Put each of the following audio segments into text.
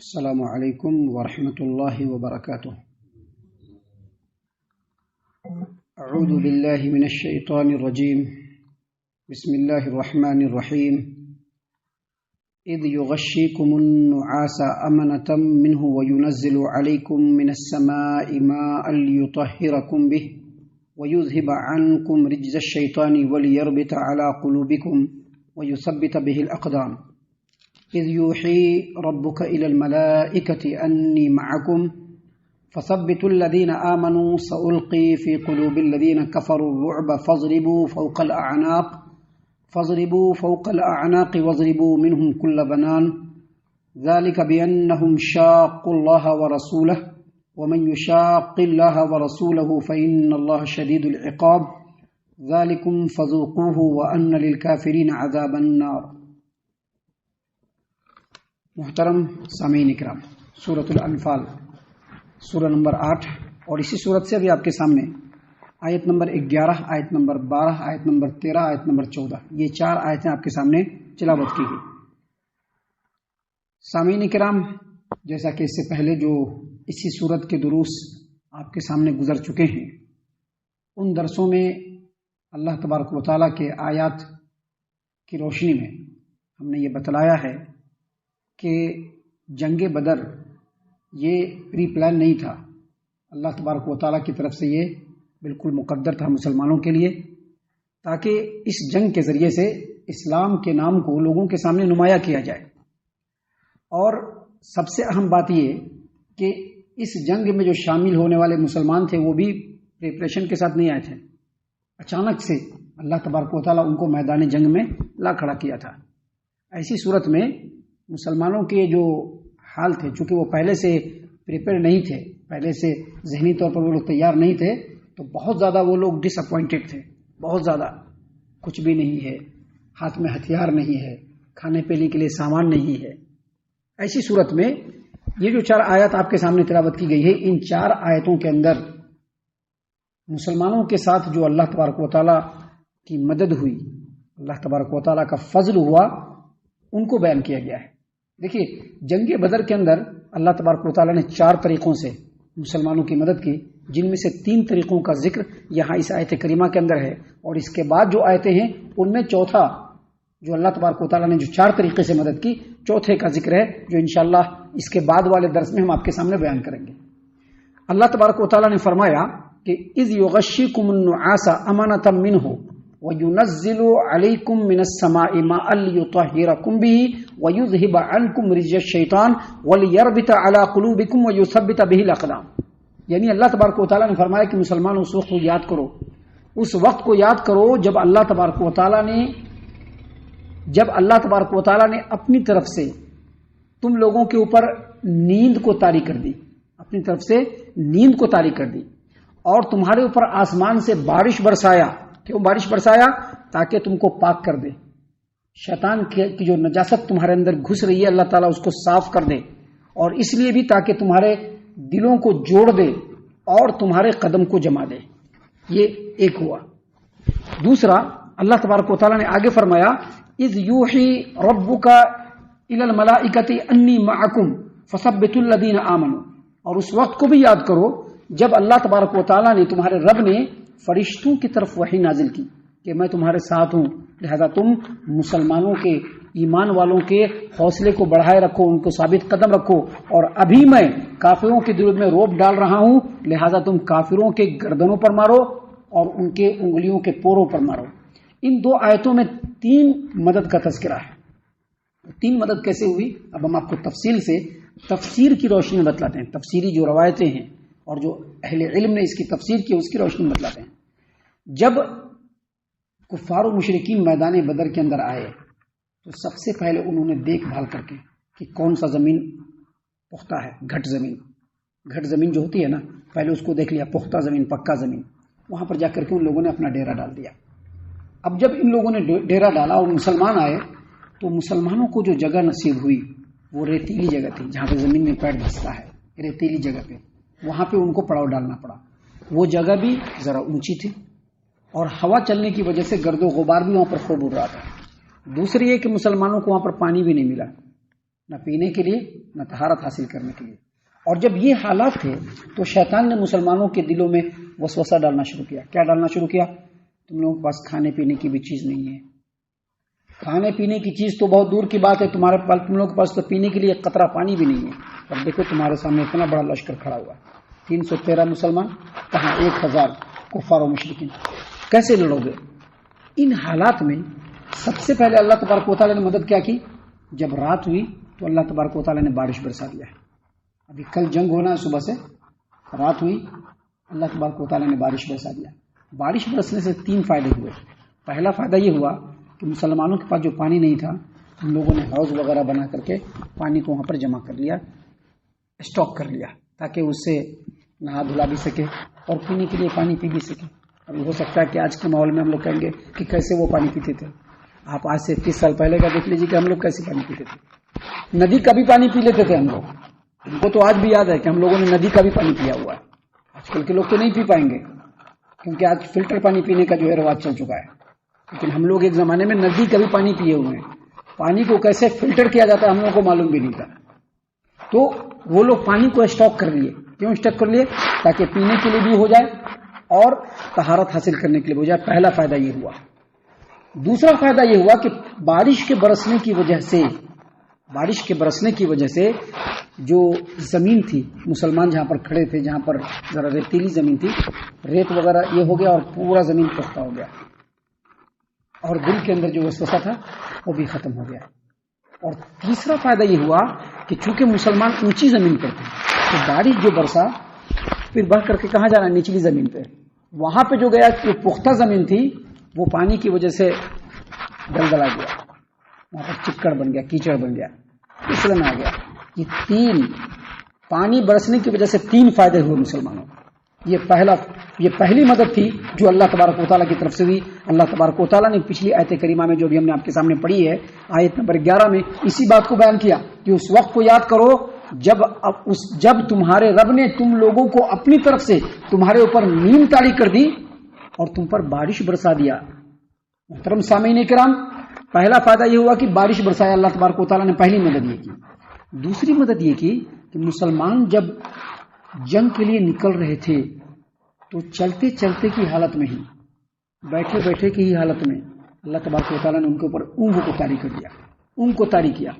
السلام علیکم ورحمۃ اللہ وبرکاتہ۔ اعوذ باللہ من الشیطان الرجیم، بسم اللہ الرحمن الرحیم۔ اذ یغشیکم النعاس امنة منه وینزل علیکم من السماء ماء لیطہرکم به ویذهب عنکم رجز الشیطان ولیربط علی قلوبکم ویثبت به الاقدام۔ إذ يوحي ربك إلى الملائكة أني معكم فثبتوا الذين آمنوا سألقي في قلوب الذين كفروا الرعب فاضربوا فوق الأعناق واضربوا منهم كل بنان ذلك بأنهم شاقوا الله ورسوله ومن يشاق الله ورسوله فإن الله شديد العقاب ذلكم فذوقوه وأن للكافرين عذاب النار۔ محترم سامعین اکرام، سورۃ الانفال سورہ نمبر 8، اور اسی سورت سے ابھی آپ کے سامنے آیت نمبر 11، آیت نمبر 12، آیت نمبر 13، آیت نمبر 14، یہ 4 آیتیں آپ کے سامنے تلاوت کی گئی۔ سامعین اکرام، جیسا کہ اس سے پہلے جو اسی سورت کے دروس آپ کے سامنے گزر چکے ہیں، ان درسوں میں اللہ تبارک و تعالیٰ کے آیات کی روشنی میں ہم نے یہ بتلایا ہے کہ جنگ بدر یہ پری پلان نہیں تھا، اللہ تبارک و تعالیٰ کی طرف سے یہ بالکل مقدر تھا مسلمانوں کے لیے، تاکہ اس جنگ کے ذریعے سے اسلام کے نام کو لوگوں کے سامنے نمایاں کیا جائے۔ اور سب سے اہم بات یہ کہ اس جنگ میں جو شامل ہونے والے مسلمان تھے وہ بھی پریپریشن کے ساتھ نہیں آئے تھے، اچانک سے اللہ تبارک و تعالیٰ ان کو میدان جنگ میں لا کھڑا کیا تھا۔ ایسی صورت میں مسلمانوں کے جو حال تھے، چونکہ وہ پہلے سے پریپیئر نہیں تھے، پہلے سے ذہنی طور پر وہ لوگ تیار نہیں تھے، تو بہت زیادہ وہ لوگ ڈس اپوائنٹڈ تھے، بہت زیادہ۔ کچھ بھی نہیں ہے، ہاتھ میں ہتھیار نہیں ہے، کھانے پینے کے لیے سامان نہیں ہے۔ ایسی صورت میں یہ جو 4 آیات آپ کے سامنے تلاوت کی گئی ہے، ان 4 آیتوں کے اندر مسلمانوں کے ساتھ جو اللہ تبارک و تعالیٰ کی مدد ہوئی، اللہ تبارک و تعالیٰ کا فضل ہوا، ان کو بیان کیا گیا ہے۔ دیکھیے، جنگ بدر کے اندر اللہ تبارک و تعالیٰ نے 4 طریقوں سے مسلمانوں کی مدد کی، جن میں سے 3 طریقوں کا ذکر یہاں اس آیت کریمہ کے اندر ہے، اور اس کے بعد جو آیتیں ہیں ان میں چوتھا جو اللہ تبارک و تعالیٰ نے جو 4 طریقے سے مدد کی، چوتھے کا ذکر ہے، جو انشاءاللہ اس کے بعد والے درس میں ہم آپ کے سامنے بیان کریں گے۔ اللہ تبارک و تعالیٰ نے فرمایا کہ اذ یغشیکم النعاس امنة منه وَيُنَزِّلُ عَلَيْكُم مِّنَ السَّمَاءِ مَاءً لِّيُطَهِّرَكُم بِهِ وَيُذْهِبَ عَنكُم رِجْزَ الشَّيْطَانِ وَلِيَرْبِطَ عَلَىٰ قُلُوبِكُمْ وَيُثَبِّتَ بِهِ الْأَقْدَامَ۔ یعنی اللہ تبارک و تعالیٰ نے فرمایا کہ مسلمانوں اس وقت کو یاد کرو، اس وقت کو یاد کرو جب اللہ تبارک و تعالیٰ نے اپنی طرف سے تم لوگوں کے اوپر نیند کو طاری کر دی، اپنی طرف سے نیند کو طاری کر دی، اور تمہارے اوپر آسمان سے بارش برسایا۔ کیوں بارش برسایا؟ تاکہ تم کو پاک کر دے، شیطان کی جو نجاست تمہارے اندر گھس رہی ہے اللہ تعالیٰ اس کو صاف کر دے، اور اس لیے بھی تاکہ تمہارے دلوں کو جوڑ دے اور تمہارے قدم کو جما دے۔ یہ ایک ہوا۔ دوسرا، اللہ تبارک و تعالیٰ نے آگے فرمایا اذ یوحی ربک الی الملائکۃ انی معکم فثبتوا الذین آمنوا، اور اس وقت کو بھی یاد کرو جب اللہ تبارک و تعالیٰ نے، تمہارے رب نے فرشتوں کی طرف وحی نازل کی کہ میں تمہارے ساتھ ہوں، لہذا تم مسلمانوں کے، ایمان والوں کے حوصلے کو بڑھائے رکھو، ان کو ثابت قدم رکھو، اور ابھی میں کافروں کے دلوں میں روب ڈال رہا ہوں، لہذا تم کافروں کے گردنوں پر مارو اور ان کے انگلیوں کے پوروں پر مارو۔ ان 2 آیتوں میں 3 مدد کا تذکرہ ہے۔ 3 مدد کیسے ہوئی؟ اب ہم آپ کو تفصیل سے تفسیر کی روشنی میں بتلاتے ہیں، تفسیری جو روایتیں ہیں اور جو اہل علم نے اس کی تفسیر کی اس کی روشنی میں بتلاتے ہیں۔ جب کفار و مشرکین میدان بدر کے اندر آئے تو سب سے پہلے انہوں نے دیکھ بھال کر کے کہ کون سا زمین پختہ ہے، گھٹ زمین جو ہوتی ہے نا، پہلے اس کو دیکھ لیا، پختہ زمین، پکا زمین، وہاں پر جا کر کے ان لوگوں نے اپنا ڈیرا ڈال دیا۔ اب جب ان لوگوں نے ڈیرا ڈالا اور مسلمان آئے تو مسلمانوں کو جو جگہ نصیب ہوئی وہ ریتیلی جگہ تھی، جہاں پہ زمین میں پیر دھستا ہے، ریتیلی جگہ پہ، وہاں پہ ان کو پڑاؤ ڈالنا پڑا۔ وہ جگہ بھی ذرا اونچی تھی اور ہوا چلنے کی وجہ سے گرد و غبار بھی وہاں پر خوب اڑ رہا تھا۔ دوسری یہ کہ مسلمانوں کو وہاں پر پانی بھی نہیں ملا، نہ پینے کے لیے نہ طہارت حاصل کرنے کے لیے. اور جب یہ حالات تھے تو شیطان نے مسلمانوں کے دلوں میں وسوسہ ڈالنا شروع کیا. کیا ڈالنا شروع کیا؟ تم لوگوں کے پاس کھانے پینے کی بھی چیز نہیں ہے. کھانے پینے کی چیز تو بہت دور کی بات ہے، تم لوگوں کے پاس تو پینے کے لیے ایک قطرہ پانی بھی نہیں ہے. اور دیکھو تمہارے سامنے اتنا بڑا لشکر کھڑا ہوا ہے، 313 مسلمان، کہاں 1000 کفار و مشرکین. کیسے لڑو گے؟ ان حالات میں سب سے پہلے اللہ تبارک و تعالیٰ نے مدد کیا کی؟ جب رات ہوئی تو اللہ تبارک و تعالیٰ نے بارش برسا دیا ہے. ابھی کل جنگ ہونا ہے، صبح سے رات ہوئی، اللہ تبارک و تعالیٰ نے بارش برسا دیا. بارش برسنے سے 3 فائدے ہوئے. پہلا فائدہ یہ ہوا کہ مسلمانوں کے پاس جو پانی نہیں تھا، ہم لوگوں نے حوض وغیرہ بنا کر کے پانی کو وہاں پر جمع کر لیا، اسٹاک کر لیا، تاکہ اس سے نہا دھلا بھی سکے اور پینے کے لیے پانی پی بھی سکے. ابھی ہو سکتا ہے کہ آج کے ماحول میں ہم لوگ کہیں گے کہ کیسے وہ پانی پیتے تھے. آپ آج سے 30 سال پہلے کا دیکھ لیجیے کہ ہم لوگ کیسے پانی پیتے تھے. ندی کا بھی پانی پی لیتے تھے ہم لوگ. ان کو تو آج بھی یاد ہے کہ ہم لوگوں نے ندی کا بھی پانی پیا ہوا ہے. آج کل کے لوگ تو نہیں پی پائیں گے کیونکہ آج فلٹر پانی پینے کا جو ہے رواج چل چکا ہے. لیکن ہم لوگ ایک زمانے میں ندی کا بھی پانی پیے ہوئے ہیں. پانی کو کیسے فلٹر کیا جاتا ہے ہم لوگوں کو معلوم بھی نہیں تھا. تو وہ لوگ پانی کو اسٹاک کر لیے. کیوں اسٹاک کر لیے؟ تاکہ پینے کے لیے بھی ہو جائے اور طہارت حاصل کرنے کے لیے ہو جائے. پہلا فائدہ یہ ہوا. دوسرا فائدہ یہ ہوا کہ بارش کے برسنے کی وجہ سے جو زمین تھی، مسلمان جہاں پر کھڑے تھے، جہاں پر ذرا ریتیلی زمین تھی، ریت وغیرہ یہ ہو گیا اور پورا زمین پختہ ہو گیا. اور دل کے اندر جو وسوسہ تھا وہ بھی ختم ہو گیا. اور تیسرا فائدہ یہ ہوا کہ چونکہ مسلمان اونچی زمین پر تھے تو بارش جو برسا پھر بڑھ کر کے کہاں جانا؟ نچلی زمین پہ. وہاں پہ جو گیا کہ پختہ زمین تھی وہ پانی کی وجہ سے دلدلا گیا، وہاں پر چکڑ بن گیا، کیچڑ بن گیا، پھسلن آ گیا. یہ پانی برسنے کی وجہ سے 3 فائدے ہوئے مسلمانوں کو. یہ پہلی مدد تھی جو اللہ تبارک و تعالیٰ کی طرف سے ہوئی. اللہ تبارک و تعالیٰ نے پچھلی آیت کریمہ میں جو بھی ہم نے آپ کے سامنے پڑھی ہے، آیت نمبر 11 میں اسی بات کو بیان کیا کہ اس وقت کو یاد کرو جب تمہارے رب نے تم لوگوں کو اپنی طرف سے تمہارے اوپر نیم تاری کر دی اور تم پر بارش برسا دیا. محترم سامعین کرام، پہلا فائدہ یہ ہوا کہ بارش برسایا اللہ تبارک و تعالیٰ نے. پہلی مدد یہ کی. دوسری مدد یہ کی کہ مسلمان جب جنگ کے لیے نکل رہے تھے تو چلتے چلتے کی حالت میں ہی، بیٹھے بیٹھے کی ہی حالت میں اللہ تبارک و تعالیٰ نے ان کے اوپر اونگ کو طاری کر دیا، اونگ کو طاری کیا.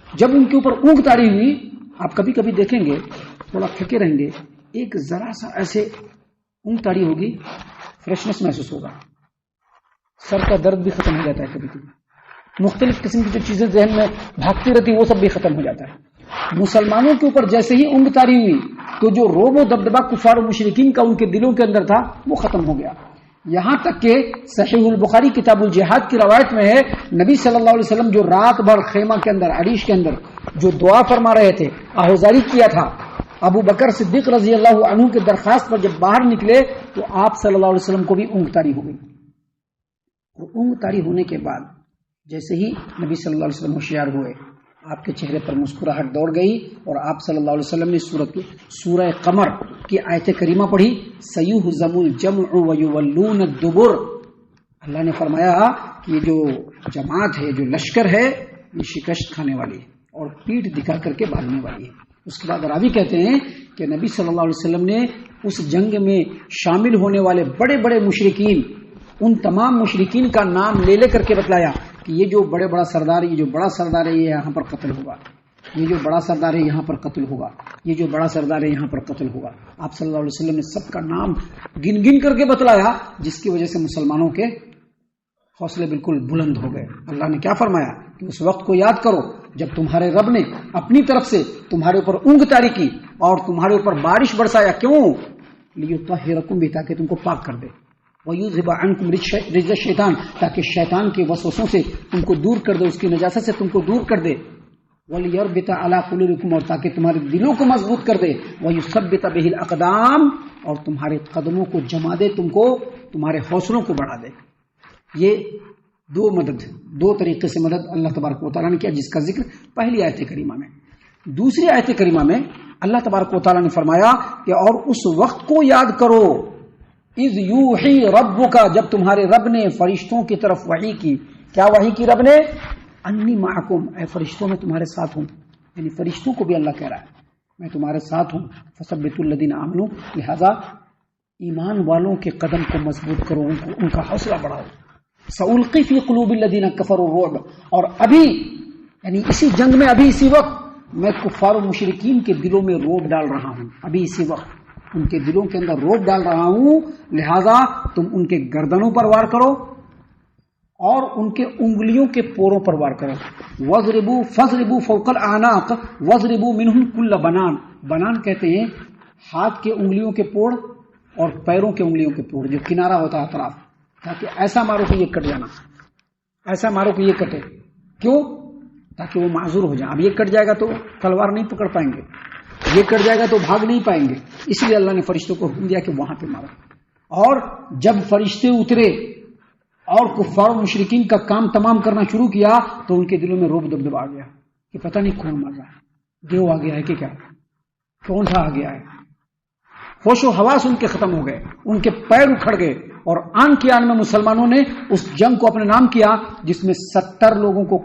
جب ان کے اوپر اونگ طاری ہوئی، آپ کبھی کبھی دیکھیں گے تھوڑا تھکے رہیں گے، ایک ذرا سا ایسے اونگ طاری ہوگی، فریشنس محسوس ہوگا، سر کا درد بھی ختم ہو جاتا ہے، کبھی کبھی مختلف قسم کی جو چیزیں ذہن میں بھاگتی رہتی وہ سب بھی ختم ہو جاتا ہے. مسلمانوں کے اوپر جیسے ہی اونگ طاری ہوئی تو جو روب و دبدبہ کفار و مشرکین کا ان کے دلوں کے اندر تھا وہ ختم ہو گیا. یہاں تک کہ صحیح البخاری کتاب الجہاد کی روایت میں ہے، نبی صلی اللہ علیہ وسلم جو رات بھر خیمہ کے اندر، عریش کے اندر جو دعا فرما رہے تھے، آہوزاری کیا تھا، ابو بکر صدیق رضی اللہ عنہ کے درخواست پر جب باہر نکلے تو آپ صلی اللہ علیہ وسلم کو بھی اونگ طاری ہو گئی. اور اونگ طاری ہونے کے بعد جیسے ہی نبی صلی اللہ علیہ وسلم ہوشیار ہوئے، آپ کے چہرے پر مسکراہٹ دوڑ گئی اور آپ صلی اللہ علیہ وسلم نے سورہ قمر کی آیت کریمہ پڑھی، سَيُهْزَمُ الْجَمْعُ وَيُوَلُّونَ الدُّبُرَ. اللہ نے فرمایا کہ یہ جو جماعت ہے، جو لشکر ہے، یہ شکست کھانے والی ہے اور پیٹھ دکھا کر کے بھاگنے والی ہے. اس کے بعد راوی کہتے ہیں کہ نبی صلی اللہ علیہ وسلم نے اس جنگ میں شامل ہونے والے بڑے بڑے مشرکین، ان تمام مشرکین کا نام لے کر کے بتلایا کہ یہ جو بڑا سردار، یہ جو بڑا سردار ہے یہ یہاں پر قتل ہوگا، یہ جو بڑا سردار ہے یہاں پر قتل ہوگا، یہ جو بڑا سردار ہے یہاں پر قتل ہوگا. آپ صلی اللہ علیہ وسلم نے سب کا نام گن گن کر کے بتلایا، جس کی وجہ سے مسلمانوں کے حوصلے بالکل بلند ہو گئے. اللہ نے کیا فرمایا کہ اس وقت کو یاد کرو جب تمہارے رب نے اپنی طرف سے تمہارے اوپر اونگ طاری کی اور تمہارے اوپر بارش برسایا. کیوں؟ لیطہرکم بھی، تاکہ تم کو پاک کر دے، وَيُذْهِبَ عَنْكُمْ رِجْزَ الشَّيْطَانِ، تاکہ شیطان کے وسوسوں سے تم کو دور کر دے، اس کی نجاست سے تم کو دور کر دے، وَلِيَرْبِطَ عَلَىٰ قُلُوبِكُمْ، اور تاکہ تمہارے دلوں کو مضبوط کر دے، وَيُثَبِّتَ بِهِ الْأَقْدَامَ، اور تمہارے قدموں کو جما دے، تم کو تمہارے حوصلوں کو بڑھا دے. یہ دو طریقے سے مدد اللہ تبارک و تعالیٰ نے کیا، جس کا ذکر پہلی آیت کریمہ میں. دوسری آیت کریمہ میں اللہ تبارک و تعالیٰ نے فرمایا کہ اور اس وقت کو یاد کرو، اذ یوحی ربک، جب تمہارے رب نے فرشتوں کی طرف وحی کی. کیا وحی کی رب نے؟ انی معکم، اے فرشتوں میں تمہارے ساتھ ہوں. یعنی فرشتوں کو بھی اللہ کہہ رہا ہے میں تمہارے ساتھ ہوں، فثبتوا الذین آمنوا، لہذا ایمان والوں کے قدم کو مضبوط کرو، ان کا حوصلہ بڑھاؤ. سألقی فی قلوب الذین کفروا الرعب، اور ابھی یعنی اسی جنگ میں، ابھی اسی وقت میں کفار و مشرکین کے دلوں میں روب ڈال رہا ہوں، ابھی اسی وقت ان کے دلوں کے اندر روب ڈال رہا ہوں، لہذا تم ان کے گردنوں پر وار کرو اور ان کے انگلیوں کے پوروں پر وار کرو. وَضْرِبُوا فَضْرِبُوا فَوْقَ الْأَعْنَاقِ وَضْرِبُوا مِنْهُمْ كُلَّ بَنَانٍ. بنان کہتے ہیں ہاتھ کے انگلیوں کے پوڑ اور پیروں کے انگلیوں کے پوڑ، جو کنارہ ہوتا ہے اطراف، تاکہ ایسا مارو کہ یہ کٹ جانا، ایسا مارو کہ یہ کٹے. کیوں؟ تاکہ وہ معذور ہو جائیں. اب یہ کٹ جائے گا تو تلوار نہیں پکڑ پائیں گے، یہ کٹ جائے گا تو بھاگ نہیں پائیں گے، اس لیے اللہ نے فرشتوں کو حکم دیا کہ وہاں پہ مارو. اور جب فرشتے اترے اور کفار و مشرکین کا کام تمام کرنا شروع کیا تو ان کے دلوں میں روب دبدب آ گیا کہ پتہ نہیں کون مر رہا ہے، دیو آ گیا ہے کہ کیا، کون سا آ گیا ہے. ہوش و حواس ان کے ختم ہو گئے، ان کے پیر اکھڑ گئے، اور آن کی آن میں مسلمانوں نے اس جنگ کو اپنے نام کیا جس میں 70 لوگوں کو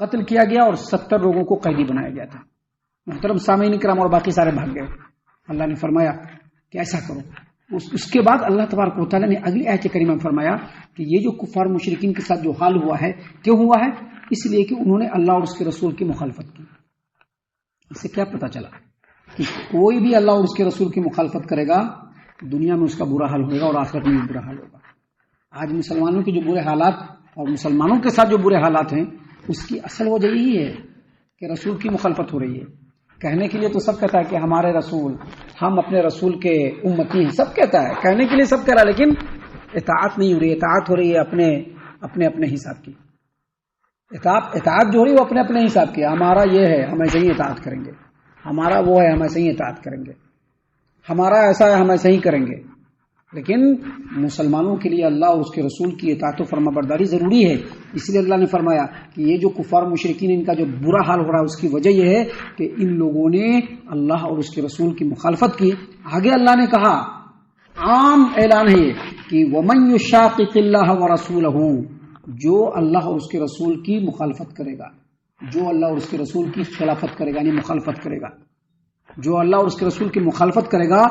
قتل کیا گیا اور 70 لوگوں کو قیدی بنایا گیا تھا. محترم سامعین کرام، اور باقی سارے بھاگ گئے. اللہ نے فرمایا کہ ایسا کرو. اس کے بعد اللہ تبارک و تعالیٰ نے اگلی آیت کریمہ میں فرمایا کہ یہ جو کفار مشرکین کے ساتھ جو حال ہوا ہے، کیوں ہوا ہے؟ اس لیے کہ انہوں نے اللہ اور اس کے رسول کی مخالفت کی. اس سے کیا پتہ چلا کہ کوئی بھی اللہ اور اس کے رسول کی مخالفت کرے گا دنیا میں اس کا برا حال ہوگا اور آخرت میں بھی برا حال ہوگا. آج مسلمانوں کے جو برے حالات اور مسلمانوں کے ساتھ جو برے حالات ہیں، اس کی اصل وجہ یہی ہے کہ رسول کی مخالفت ہو رہی ہے. کہنے کے لیے تو سب کہتا ہے کہ ہمارے رسول، ہم اپنے رسول کے امتی ہیں، سب کہتا ہے، کہنے کے لیے سب کہہ رہا ہے، لیکن اطاعت نہیں ہو رہی. اطاعت ہو رہی ہے اپنے حساب کی. اطاعت جو ہو رہی ہے وہ اپنے حساب کی. ہمارا یہ ہے، ہم ایسے ہی اطاعت کریں گے، ہمارا وہ ہے، ہم ایسے ہی اطاعت کریں گے، ہمارا ایسا ہے، ہم ایسے ہی کریں گے. لیکن مسلمانوں کے لیے اللہ اور اس کے رسول کی اطاعت و فرما برداری ضروری ہے. اس لیے اللہ نے فرمایا کہ یہ جو کفار مشرکین ان کا جو برا حال ہو رہا ہے اس کی وجہ یہ ہے کہ ان لوگوں نے اللہ اور اس کے رسول کی مخالفت کی. آگے اللہ نے کہا، عام اعلان ہے یہ کہ وَمَن يُشَاقِقِ اللَّهَ وَرَسُولَهُ، جو اللہ اور اس کے رسول کی مخالفت کرے گا، جو اللہ اور اس کے رسول کی خلافت کرے گا، یعنی مخالفت کرے گا، جو اللہ اور اس کے رسول کی مخالفت کرے گا،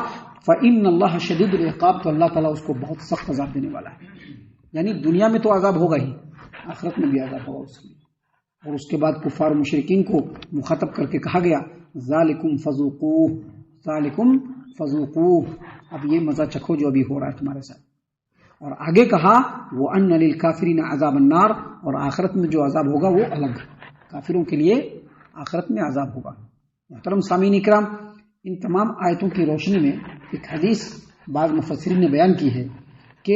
فَإِنَّ اللَّهَ شَدِيدُ الْعِقَابِ، تو اللہ تعالیٰ اس کو بہت سخت عذاب دینے والا ہے. یعنی دنیا میں تو عذاب ہوگا ہی، آخرت میں بھی عذاب ہوگا اس کے لیے. اور اس کے بعد کفار و مشرکین کو مخاطب کر کے کہا گیا، ذَلِكُمْ فَذُوقُوهُ، ذَلِكُمْ فَذُوقُوهُ، اب یہ مزہ چکھو جو ابھی ہو رہا ہے تمہارے ساتھ. اور آگے کہا وَأَنَّ لِلْكَافِرِينَ عَذَابَ النَّارِ، اور آخرت میں جو عذاب ہوگا وہ الگ، کافروں کے لیے آخرت میں عذاب ہوگا. محترم سامعین کرام، ان تمام آیتوں کی روشنی میں ایک حدیث بعض مفسرین نے بیان کی ہے کہ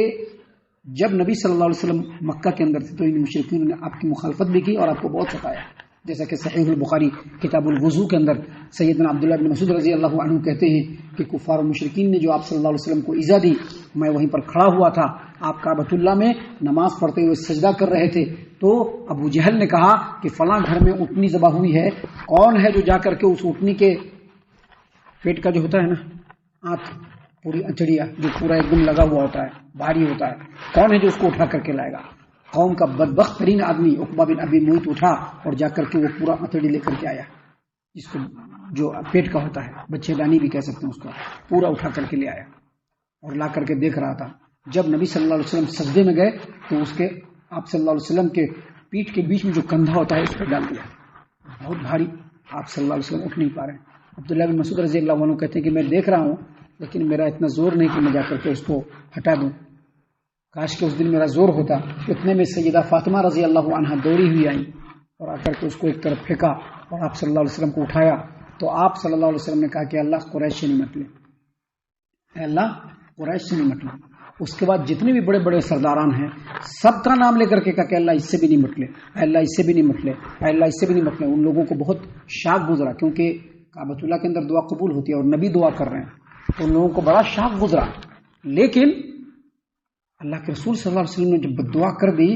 جب نبی صلی اللہ علیہ وسلم مکہ کے اندر تھے تو ان مشرکین نے آپ کی مخالفت بھی کی اور آپ کو بہت ستایا. جیسا کہ صحیح البخاری کتاب الوضو کے اندر سیدنا عبداللہ بن مسعود رضی اللہ عنہ کہتے ہیں کہ کفار و مشرکین نے جو آپ صلی اللہ علیہ وسلم کو ایذا دی، میں وہیں پر کھڑا ہوا تھا، آپ کعبۃ اللہ میں نماز پڑھتے ہوئے سجدہ کر رہے تھے، تو ابو جہل نے کہا کہ فلاں گھر میں اونٹنی ذبح ہوئی ہے، کون ہے جو جا کر کے اس اونٹنی کے پیٹ کا جو ہوتا ہے نا آنت، پوری انچڑیا جو پورا ایک دم لگا ہوا ہوتا ہے، بھاری ہوتا ہے، کون ہے جو اس کو اٹھا کر کے لائے گا؟ قوم کا بدبخت ترین آدمی عقبہ بن ابی معیط اٹھا اور جا کر کے وہ پورا انچڑی لے کر کے آیا، جس کو جو پیٹ کا ہوتا ہے، بچے دانی بھی کہہ سکتے ہیں، اس کا پورا اٹھا کر کے لے آیا اور لا کر کے دیکھ رہا تھا. جب نبی صلی اللہ علیہ وسلم سجدے میں گئے تو اس کے آپ صلی اللہ علیہ وسلم کے پیٹ کے بیچ میں جو کندھا ہوتا ہے اس پہ ڈال دیا، بہت بھاری، آپ صلی اللہ علیہ وسلم اٹھ نہیں پا رہے ہیں. عبداللہ بن مسعود رضی اللہ عنہ کہتے ہیں کہ میں دیکھ رہا ہوں لیکن میرا اتنا زور نہیں کہ میں جا کر کے اس کو ہٹا دوں، کاش کہ اس دن میرا زور ہوتا. اتنے میں سیدہ فاطمہ رضی اللہ عنہا دوڑی ہوئی آئی اور آ کر کے اس کو ایک طرف پھینکا اور آپ صلی اللہ علیہ وسلم کو اٹھایا. تو آپ صلی اللہ علیہ وسلم نے کہا کہ اللہ قریش سے نمٹ لے، اے اللہ قریش سے نمٹ لے. اس کے بعد جتنے بھی بڑے بڑے سرداران ہیں سب کا نام لے کر کے کہا کہ اللہ اس سے بھی نہیں نمٹ لے، اے اللہ اس سے بھی نہیں نمٹ لے، اے اللہ اس سے بھی نہیں نمٹ لے. ان لوگوں کو بہت شاک گزرا کیونکہ کعبۃ اللہ کے اندر دعا قبول ہوتی ہے اور نبی دعا کر رہے ہیں، تو ان لوگوں کو بڑا شاک گزرا. لیکن اللہ کے رسول صلی اللہ علیہ وسلم نے جب بد دعا کر دی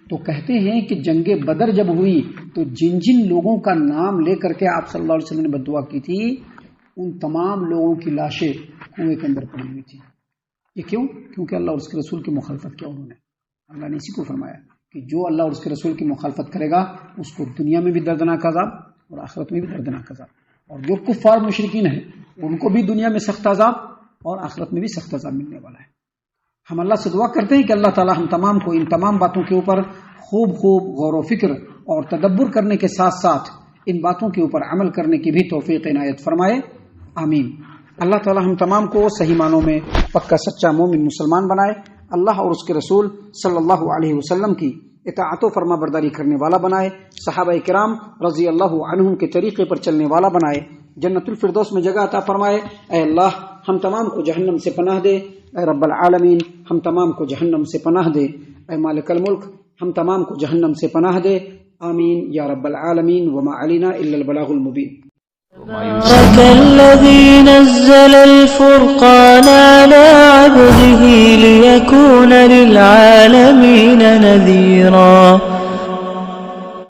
تو کہتے ہیں کہ جنگ بدر جب ہوئی تو جن جن لوگوں کا نام لے کر کے آپ صلی اللہ علیہ وسلم نے بد دعا کی تھی ان تمام لوگوں کی لاشیں کنویں کے اندر پڑی ہوئی تھی. یہ کیوں؟ کیونکہ اللہ اور اس کے رسول کی مخالفت کیا انہوں نے. اللہ نے اسی کو فرمایا کہ جو اللہ اور اس کے رسول کی مخالفت کرے گا اس کو دنیا میں بھی دردناک عذاب اور آخرت میں بھی دردناک عذاب. اور جو کفار مشرکین ہیں ان کو بھی دنیا میں سخت عذاب اور آخرت میں بھی سخت عذاب ملنے والا ہے. ہم اللہ سے دعا کرتے ہیں کہ اللہ تعالی ہم تمام کو ان تمام باتوں کے اوپر خوب غور و فکر اور تدبر کرنے کے ساتھ ساتھ ان باتوں کے اوپر عمل کرنے کی بھی توفیق عنایت فرمائے. آمین. اللہ تعالی ہم تمام کو صحیح معنوں میں پکا سچا مومن مسلمان بنائے. اللہ اور اس کے رسول صلی اللہ علیہ وسلم کی اطاعت و فرما برداری کرنے والا بنائے. صحابہ کرام رضی اللہ عنہم کے طریقے پر چلنے والا بنائے. جنت الفردوس میں جگہ عطا فرمائے. اے اللہ ہم تمام کو جہنم سے پناہ دے. اے رب العالمین ہم تمام کو جہنم سے پناہ دے. اے مالک الملک ہم تمام کو جہنم سے پناہ دے. آمین یا رب العالمین. وما علینا الا البلاغ المبین. تبارك الذي نزل الفرقان على عبده ليكون للعالمين نذيرا.